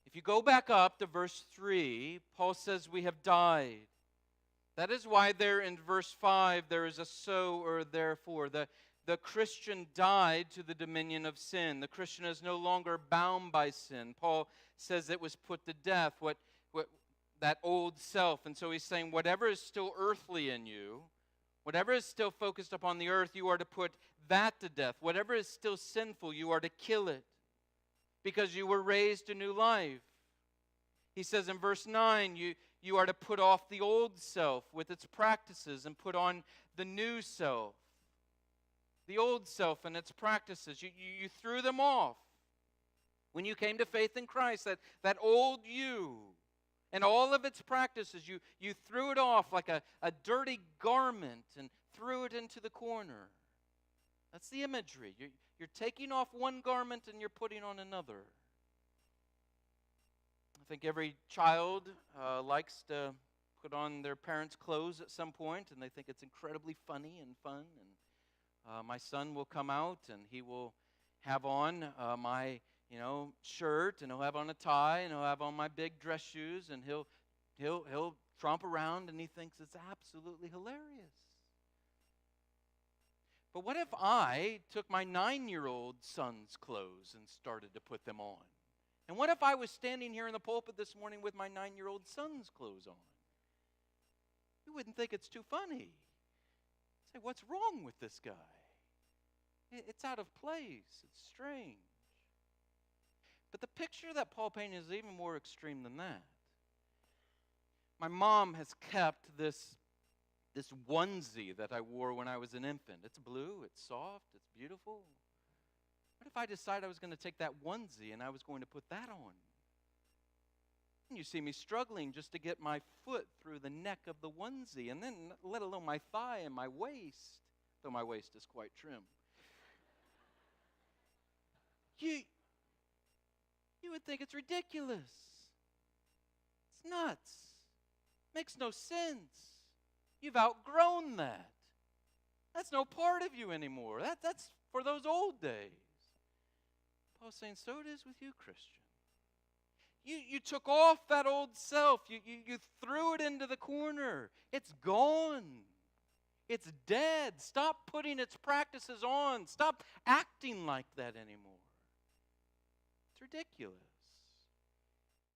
If you go back up to verse 3, Paul says we have died. That is why there in verse 5 there is a so or therefore. The Christian died to the dominion of sin. The Christian is no longer bound by sin. Paul says it was put to death, what that old self. And so he's saying whatever is still earthly in you, whatever is still focused upon the earth, you are to put that to death. Whatever is still sinful, you are to kill it, because you were raised to new life. He says in verse 9, you are to put off the old self with its practices and put on the new self. The old self and its practices, you threw them off when you came to faith in Christ. That old you and all of its practices, you threw it off like a dirty garment and threw it into the corner. That's the imagery. You're taking off one garment and you're putting on another. I think every child likes to put on their parents' clothes at some point, and they think it's incredibly funny and fun. And my son will come out and he will have on my shirt, and he'll have on a tie, and he'll have on my big dress shoes, and he'll tromp around, and he thinks it's absolutely hilarious. But what if I took my 9-year-old son's clothes and started to put them on? And what if I was standing here in the pulpit this morning with my 9-year-old son's clothes on? You wouldn't think it's too funny. Say, what's wrong with this guy? It's out of place. It's strange. But the picture that Paul painted is even more extreme than that. My mom has kept this onesie that I wore when I was an infant. It's blue, it's soft, it's beautiful. What if I decided I was going to take that onesie and I was going to put that on? And you see me struggling just to get my foot through the neck of the onesie, and then let alone my thigh and my waist, though my waist is quite trim. You would think it's ridiculous. It's nuts. Makes no sense. You've outgrown that. That's no part of you anymore. That's for those old days. Paul's saying, so it is with you, Christian. You took off that old self. You threw it into the corner. It's gone. It's dead. Stop putting its practices on. Stop acting like that anymore. It's ridiculous.